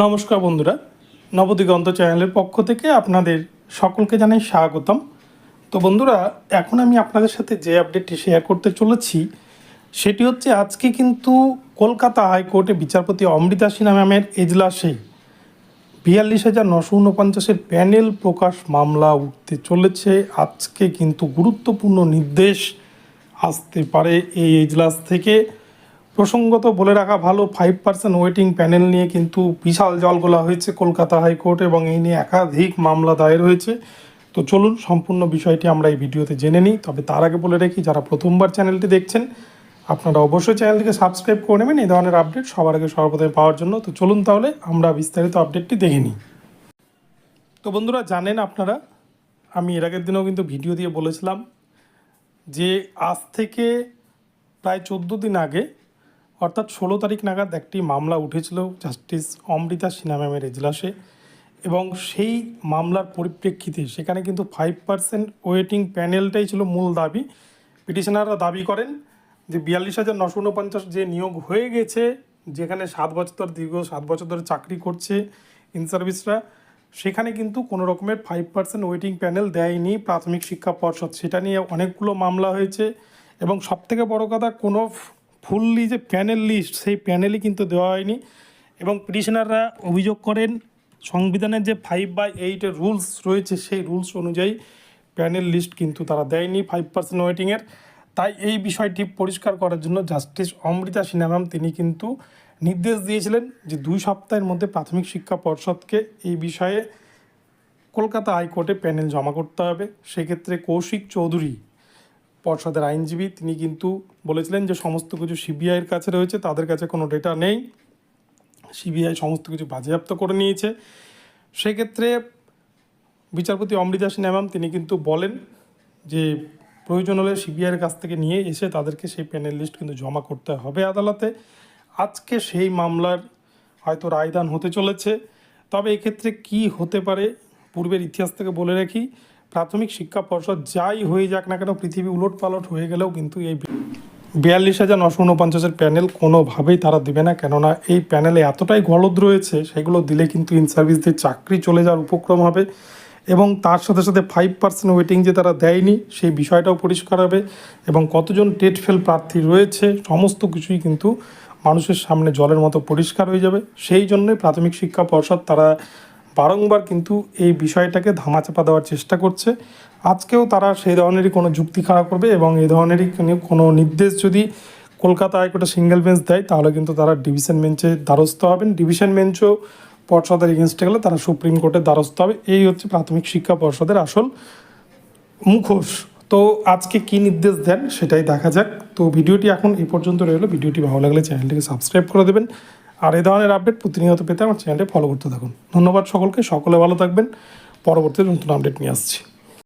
নমস্কার বন্ধুরা, নবদিগন্ত চ্যানেলের পক্ষ থেকে আপনাদের সকলকে জানাই স্বাগতম। তো বন্ধুরা, এখন আমি আপনাদের সাথে যে আপডেটটি শেয়ার করতে চলেছি সেটি হচ্ছে আজকে কিন্তু কলকাতা হাইকোর্টে বিচারপতি অমৃতা সিনহা ম্যামের এজলাসে ৪২,৯৪৯ প্যানেল প্রকাশ মামলা উঠতে চলেছে। আজকে কিন্তু গুরুত্বপূর্ণ নির্দেশ আসতে পারে এই এজলাস থেকে। প্রসঙ্গত বলে রাখা ভালো, 5% ওয়েটিং প্যানেল নিয়ে কিন্তু বিশাল জলঘোলা হয়েছে কলকাতা হাইকোর্টে এবং এই নিয়ে একাধিক মামলা দায়ের হয়েছে। তো চলুন সম্পূর্ণ বিষয়টি আমরা এই ভিডিওতে জেনে নিই। তবে তার আগে বলে রাখি, যারা প্রথমবার চ্যানেলটি দেখছেন আপনারা অবশ্যই চ্যানেলটিকে সাবস্ক্রাইব করে নেবেন এই ধরনের আপডেট সবার আগে সর্বপ্রথমে পাওয়ার জন্য। তো চলুন তাহলে আমরা বিস্তারিত আপডেটটি দেখে নিই। তো বন্ধুরা, জানেন আপনারা, আমি এর আগের দিনেও কিন্তু ভিডিও দিয়ে বলেছিলাম যে আজ থেকে প্রায় 14 দিন আগে অর্থাৎ 16 তারিখ নাগাদ একটি মামলা উঠেছিল জাস্টিস অমৃতা সিনহা ম্যামের এজলাসে, এবং সেই মামলার পরিপ্রেক্ষিতে সেখানে কিন্তু 5% ওয়েটিং প্যানেলটাই ছিল মূল দাবি। পিটিশনাররা দাবি করেন যে ৪২,৯৪৯ যে নিয়োগ হয়ে গেছে, যেখানে দীর্ঘ 7 বছর ধরে চাকরি করছে ইন সার্ভিসরা, সেখানে কিন্তু কোনো রকমের 5% ওয়েটিং প্যানেল দেয়নি প্রাথমিক শিক্ষা পর্ষদ। সেটা নিয়ে অনেকগুলো মামলা হয়েছে এবং সবথেকে বড় কথা, কোনো ফুললি যে প্যানেল লিস্ট সেই প্যানেলই কিন্তু দেওয়া হয়নি। এবং পিটিশনাররা অভিযোগ করেন সংবিধানের যে 5/8 রুলস রয়েছে সেই রুলস অনুযায়ী প্যানেল লিস্ট কিন্তু তারা দেয়নি 5% ওয়েটিংয়ের। তাই এই বিষয়টি পরিষ্কার করার জন্য জাস্টিস অমৃতা সিনহা ম্যাম তিনি কিন্তু নির্দেশ দিয়েছিলেন যে 2 সপ্তাহের মধ্যে প্রাথমিক শিক্ষা পর্ষদকে এই বিষয়ে কলকাতা হাইকোর্টে প্যানেল জমা করতে হবে। সেক্ষেত্রে কৌশিক চৌধুরী, পর্ষদের আইনজীবী, তিনি কিন্তু বলেছিলেন যে সমস্ত কিছু সিবিআইয়ের কাছে রয়েছে, তাদের কাছে কোনো ডেটা নেই, সিবিআই সমস্ত কিছু বাজেয়াপ্ত করে নিয়েছে। সেক্ষেত্রে বিচারপতি অমৃতা সিনহা ম্যাম তিনি কিন্তু বলেন যে প্রয়োজন হলে সিবিআইয়ের কাছ থেকে নিয়ে এসে তাদেরকে সেই প্যানেল লিস্ট কিন্তু জমা করতে হবে আদালতে। আজকে সেই মামলার হয়তো রায়দান হতে চলেছে। তবে এক্ষেত্রে কি হতে পারে পূর্বের ইতিহাস থেকে বলে রাখি, প্রাথমিক শিক্ষা পর্ষদ যাই হয়ে যাক না কেন, পৃথিবী উলটপালট হয়ে গেলেও কিন্তু এই ৪২,৯৪৯ প্যানেল কোনোভাবেই তারা দেবে না। কেননা এই প্যানেলে এতটাই গলদ রয়েছে, সেগুলো দিলে কিন্তু ইন সার্ভিসদের চাকরি চলে যাওয়ার উপক্রম হবে। এবং তার সাথে সাথে 5% ওয়েটিং যে তারা দেয়নি সেই বিষয়টাও পরিষ্কার হবে, এবং কতজন টেট ফেল প্রার্থী রয়েছে সমস্ত কিছুই কিন্তু মানুষের সামনে জলের মতো পরিষ্কার হয়ে যাবে। সেই জন্যই প্রাথমিক শিক্ষা পর্ষদ তারা বারংবার কিন্তু এই বিষয়টাকে ধামাচাপা দেওয়ার চেষ্টা করছে। আজকেও তারা সেই ধরনেরই কোনো যুক্তি খাড়া করবে এবং এই ধরনেরই কোনো নির্দেশ যদি কলকাতা হাইকোর্টে সিঙ্গেল বেঞ্চ দেয় তাহলে কিন্তু তারা ডিভিশন বেঞ্চে দ্বারস্থ হবেন। ডিভিশন বেঞ্চও পর্ষদের এগেনস্টে গেলে তারা সুপ্রিম কোর্টের দ্বারস্থ হবে। এই হচ্ছে প্রাথমিক শিক্ষা পর্ষদের আসল মুখোশ। তো আজকে কি নির্দেশ দেন সেটাই দেখা যাক। তো ভিডিওটি এখন এই পর্যন্ত রইল। ভিডিওটি ভালো লাগলে চ্যানেলটিকে সাবস্ক্রাইব করে দেবেন, আর এই ধরনের আপডেট প্রতিনিয়ত পেতে আমার চ্যানেলটি ফলো করতে থাকুন। ধন্যবাদ সকলকে, সকলে ভালো থাকবেন। পরবর্তী নতুন আপডেট নিয়ে আসছি।